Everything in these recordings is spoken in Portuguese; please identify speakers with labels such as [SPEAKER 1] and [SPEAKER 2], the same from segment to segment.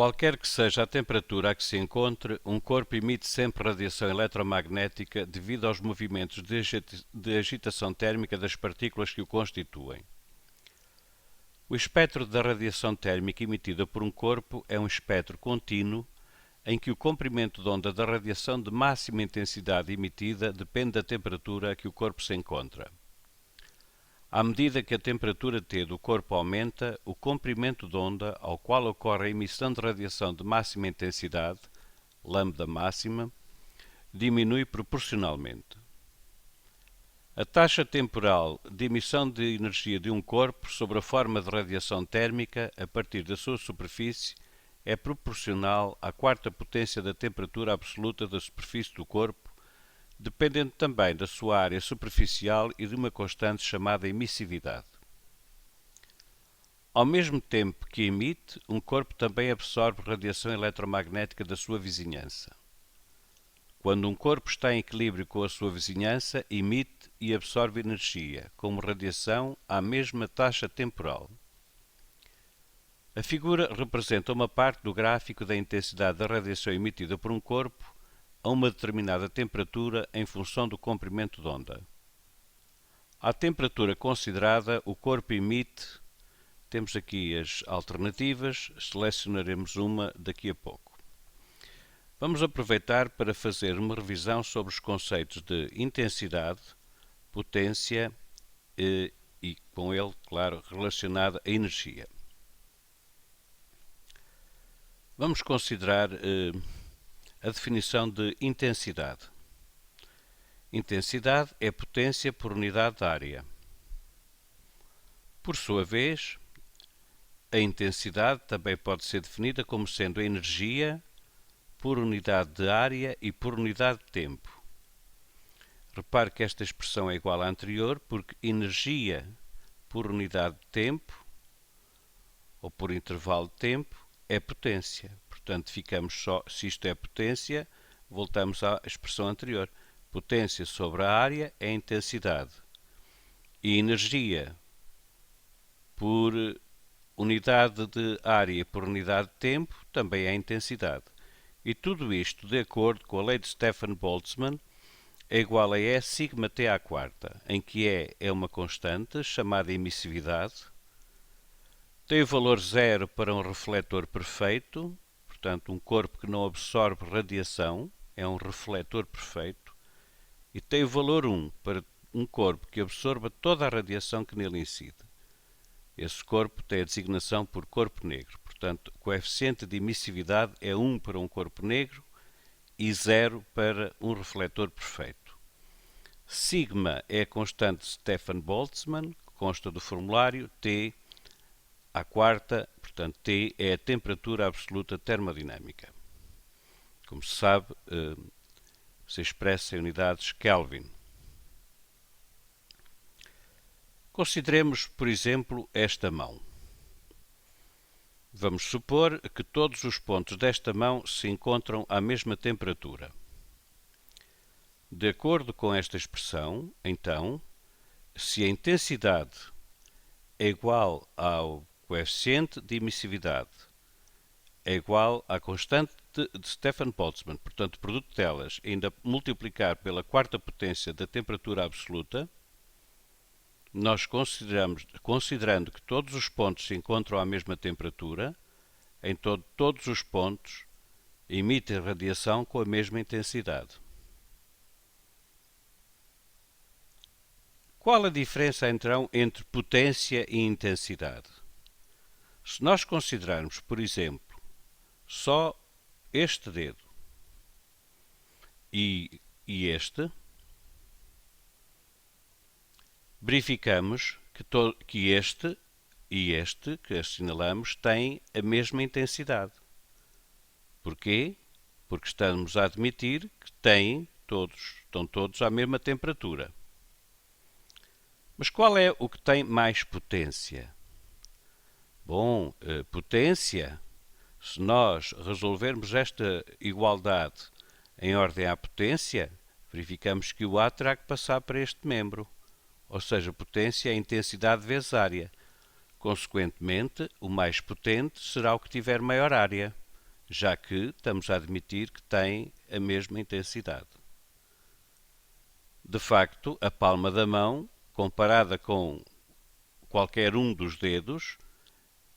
[SPEAKER 1] Qualquer que seja a temperatura a que se encontre, um corpo emite sempre radiação eletromagnética devido aos movimentos de agitação térmica das partículas que o constituem. O espectro da radiação térmica emitida por um corpo é um espectro contínuo em que o comprimento de onda da radiação de máxima intensidade emitida depende da temperatura a que o corpo se encontra. À medida que a temperatura T do corpo aumenta, o comprimento de onda ao qual ocorre a emissão de radiação de máxima intensidade, lambda máxima, diminui proporcionalmente. A taxa temporal de emissão de energia de um corpo sob a forma de radiação térmica a partir da sua superfície é proporcional à quarta potência da temperatura absoluta da superfície do corpo, dependendo também da sua área superficial e de uma constante chamada emissividade. Ao mesmo tempo que emite, um corpo também absorve radiação eletromagnética da sua vizinhança. Quando um corpo está em equilíbrio com a sua vizinhança, emite e absorve energia, como radiação, à mesma taxa temporal. A figura representa uma parte do gráfico da intensidade da radiação emitida por um corpo a uma determinada temperatura em função do comprimento de onda. À temperatura considerada, o corpo emite. Temos aqui as alternativas, selecionaremos uma daqui a pouco. Vamos aproveitar para fazer uma revisão sobre os conceitos de intensidade, potência e com ele, claro, relacionada a energia. Vamos considerar a definição de intensidade. Intensidade é potência por unidade de área. Por sua vez, a intensidade também pode ser definida como sendo a energia por unidade de área e por unidade de tempo. Repare que esta expressão é igual à anterior, porque energia por unidade de tempo, ou por intervalo de tempo, é potência. Portanto, ficamos só, se isto é potência, voltamos à expressão anterior. Potência sobre a área é intensidade. E energia por unidade de área por unidade de tempo também é intensidade. E tudo isto, de acordo com a lei de Stefan-Boltzmann, é igual a E sigma T à quarta, em que E é uma constante chamada emissividade, tem o valor zero para um refletor perfeito, portanto um corpo que não absorve radiação é um refletor perfeito, e tem o valor 1 para um corpo que absorva toda a radiação que nele incide. Esse corpo tem a designação por corpo negro, portanto o coeficiente de emissividade é 1 para um corpo negro e 0 para um refletor perfeito. Sigma é a constante de Stefan-Boltzmann, que consta do formulário T à quarta, portanto T é a temperatura absoluta termodinâmica. Como se sabe, se expressa em unidades Kelvin. Consideremos, por exemplo, esta mão. Vamos supor que todos os pontos desta mão se encontram à mesma temperatura. De acordo com esta expressão, então, se a intensidade é igual ao coeficiente de emissividade, é igual à constante de Stefan-Boltzmann, portanto, o produto delas, ainda multiplicar pela quarta potência da temperatura absoluta, nós considerando que todos os pontos se encontram à mesma temperatura, em todos os pontos emitem radiação com a mesma intensidade. Qual a diferença, então, entre potência e intensidade? Se nós considerarmos, por exemplo, só este dedo e este, verificamos que este e este que assinalamos têm a mesma intensidade. Porquê? Porque estamos a admitir que estão todos à mesma temperatura. Mas qual é o que tem mais potência? Bom, potência, se nós resolvermos esta igualdade em ordem à potência, verificamos que o A terá que passar para este membro. Ou seja, potência é intensidade vezes área. Consequentemente, o mais potente será o que tiver maior área. já que estamos a admitir que tem a mesma intensidade. De facto, a palma da mão, comparada com qualquer um dos dedos,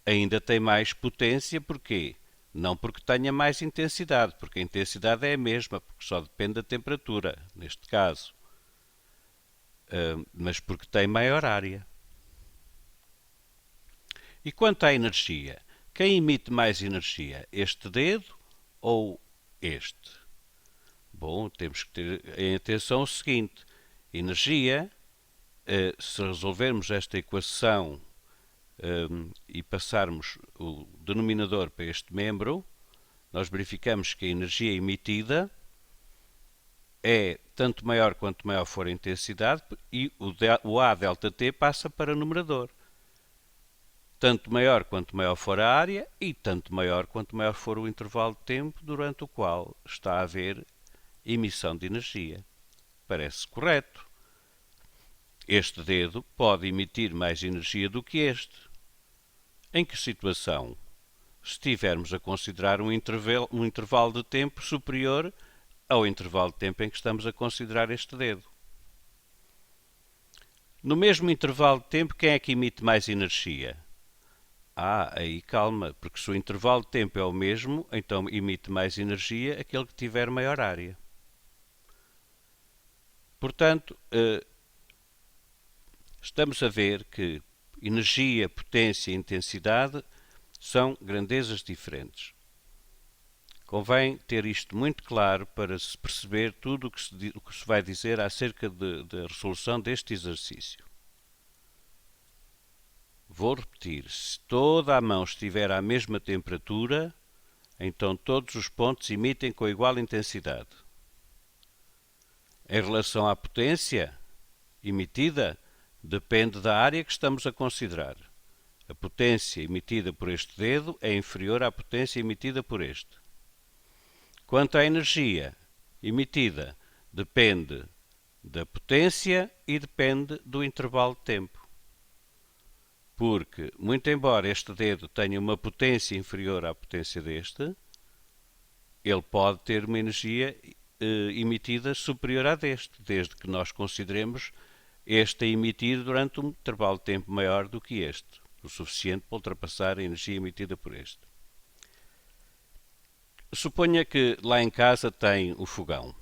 [SPEAKER 1] ainda tem mais potência. Porquê? Não porque tenha mais intensidade, porque a intensidade é a mesma, porque só depende da temperatura, neste caso, mas porque tem maior área. E quanto à energia? Quem emite mais energia? Este dedo ou este? Bom, temos que ter em atenção o seguinte: energia, se resolvermos esta equação e passarmos o denominador para este membro, nós verificamos que a energia emitida é tanto maior quanto maior for a intensidade e o A delta T passa para o numerador. Tanto maior quanto maior for a área e tanto maior quanto maior for o intervalo de tempo durante o qual está a haver emissão de energia. Parece correto. Este dedo pode emitir mais energia do que este. Em que situação? Se estivermos a considerar um intervalo de tempo superior ao intervalo de tempo em que estamos a considerar este dedo. No mesmo intervalo de tempo, quem é que emite mais energia? Aí calma, porque se o intervalo de tempo é o mesmo, então emite mais energia aquele que tiver maior área. Portanto, estamos a ver que energia, potência e intensidade são grandezas diferentes. Convém ter isto muito claro para se perceber tudo o que se vai dizer acerca da resolução deste exercício. Vou repetir: se toda a mão estiver à mesma temperatura, então todos os pontos emitem com igual intensidade. Em relação à potência emitida, depende da área que estamos a considerar. A potência emitida por este dedo é inferior à potência emitida por este. Quanto à energia emitida, depende da potência e depende do intervalo de tempo. Porque, muito embora este dedo tenha uma potência inferior à potência deste, ele pode ter uma energia emitida superior à deste, desde que nós consideremos este a emitir durante um intervalo de tempo maior do que este, o suficiente para ultrapassar a energia emitida por este. Suponha que lá em casa tem um fogão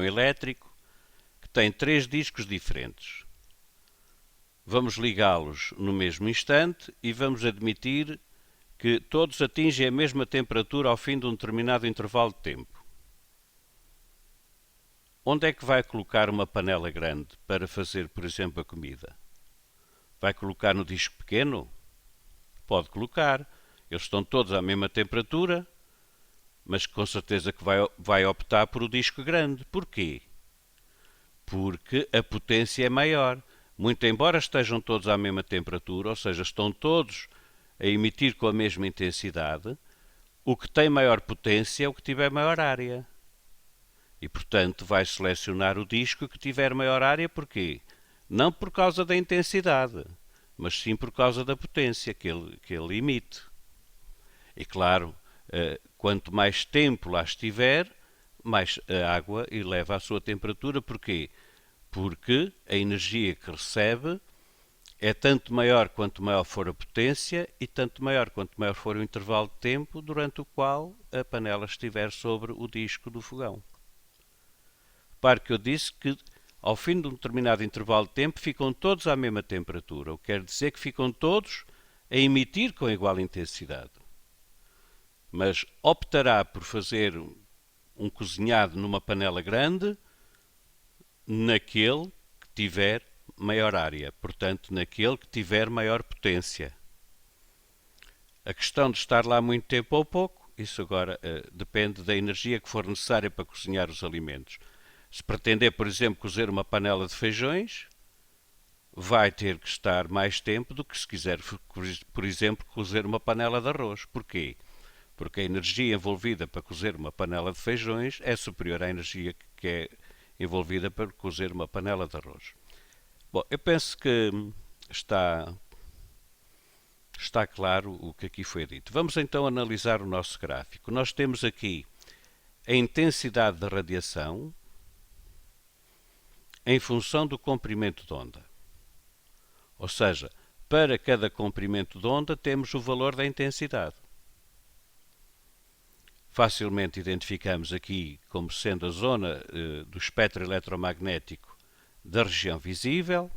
[SPEAKER 1] elétrico que tem 3 discos diferentes. Vamos ligá-los no mesmo instante e vamos admitir que todos atingem a mesma temperatura ao fim de um determinado intervalo de tempo. Onde é que vai colocar uma panela grande para fazer, por exemplo, a comida? Vai colocar no disco pequeno? Pode colocar. Eles estão todos à mesma temperatura, mas com certeza que vai optar por o disco grande. Porquê? Porque a potência é maior. Muito embora estejam todos à mesma temperatura, ou seja, estão todos a emitir com a mesma intensidade, o que tem maior potência é o que tiver maior área. E, portanto, vai selecionar o disco que tiver maior área. Porquê? Não por causa da intensidade, mas sim por causa da potência que ele emite. E, claro, quanto mais tempo lá estiver, mais a água eleva a sua temperatura. Porquê? Porque a energia que recebe é tanto maior quanto maior for a potência e tanto maior quanto maior for o intervalo de tempo durante o qual a panela estiver sobre o disco do fogão. Repare que eu disse que ao fim de um determinado intervalo de tempo ficam todos à mesma temperatura, o que quer dizer que ficam todos a emitir com igual intensidade. Mas optará por fazer um cozinhado numa panela grande naquele que tiver maior área, portanto, naquele que tiver maior potência. A questão de estar lá muito tempo ou pouco, isso agora depende da energia que for necessária para cozinhar os alimentos. Se pretender, por exemplo, cozer uma panela de feijões, vai ter que estar mais tempo do que se quiser, por exemplo, cozer uma panela de arroz. Porquê? Porque a energia envolvida para cozer uma panela de feijões é superior à energia que é envolvida para cozer uma panela de arroz. Bom, eu penso que está Está claro o que aqui foi dito. Vamos então analisar o nosso gráfico. Nós temos aqui a intensidade da radiação em função do comprimento de onda. Ou seja, para cada comprimento de onda temos o valor da intensidade. Facilmente identificamos aqui como sendo a zona do espectro eletromagnético da região visível.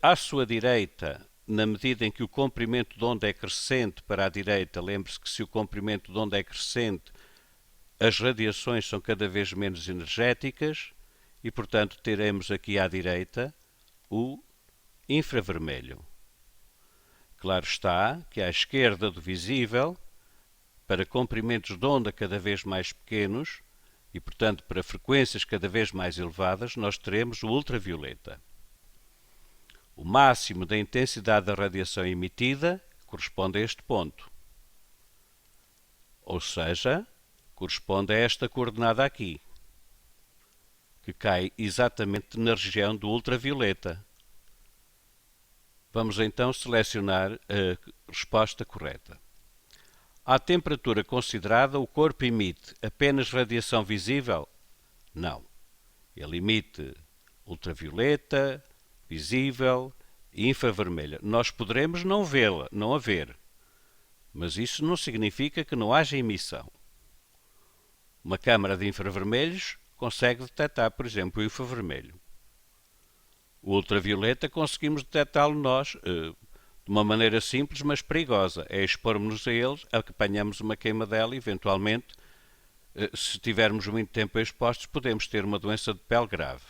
[SPEAKER 1] À sua direita, na medida em que o comprimento de onda é crescente para a direita, lembre-se que se o comprimento de onda é crescente, as radiações são cada vez menos energéticas e, portanto, teremos aqui à direita o infravermelho. Claro está que à esquerda do visível, para comprimentos de onda cada vez mais pequenos e, portanto, para frequências cada vez mais elevadas, nós teremos o ultravioleta. O máximo da intensidade da radiação emitida corresponde a este ponto. Ou seja, corresponde a esta coordenada aqui, que cai exatamente na região do ultravioleta. Vamos então selecionar a resposta correta. À temperatura considerada, o corpo emite apenas radiação visível? Não. Ele emite ultravioleta, visível e infravermelha. Nós poderemos não vê-la, não a ver, mas isso não significa que não haja emissão. Uma câmara de infravermelhos consegue detectar, por exemplo, o infravermelho. O ultravioleta conseguimos detectá-lo nós de uma maneira simples, mas perigosa. É expormos-nos a eles, apanhamos uma queimadela e, eventualmente, se estivermos muito tempo expostos, podemos ter uma doença de pele grave.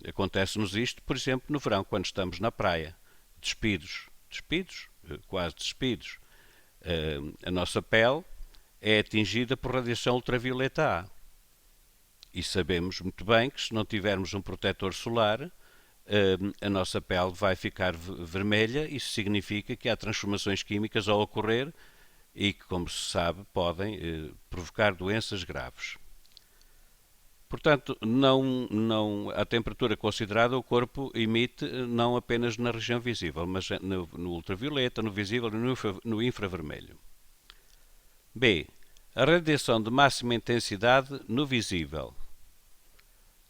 [SPEAKER 1] Acontece-nos isto, por exemplo, no verão, quando estamos na praia, despidos, quase despidos. A nossa pele é atingida por radiação ultravioleta A. E sabemos muito bem que se não tivermos um protetor solar, a nossa pele vai ficar vermelha. Isso significa que há transformações químicas a ocorrer e que, como se sabe, podem provocar doenças graves. Portanto, a temperatura considerada, o corpo emite não apenas na região visível, mas no ultravioleta, no visível e no infravermelho. B. A radiação de máxima intensidade no visível.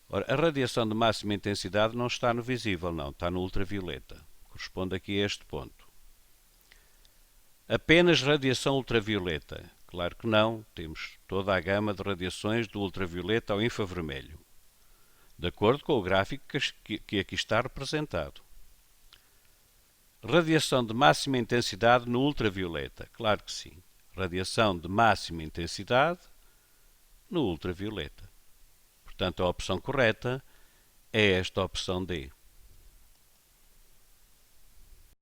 [SPEAKER 1] Ora, a radiação de máxima intensidade não está no visível, não, está no ultravioleta. Corresponde aqui a este ponto. Apenas radiação ultravioleta. Claro que não, temos toda a gama de radiações do ultravioleta ao infravermelho, de acordo com o gráfico que aqui está representado. Radiação de máxima intensidade no ultravioleta. Claro que sim. Radiação de máxima intensidade no ultravioleta. Portanto, a opção correta é esta opção D.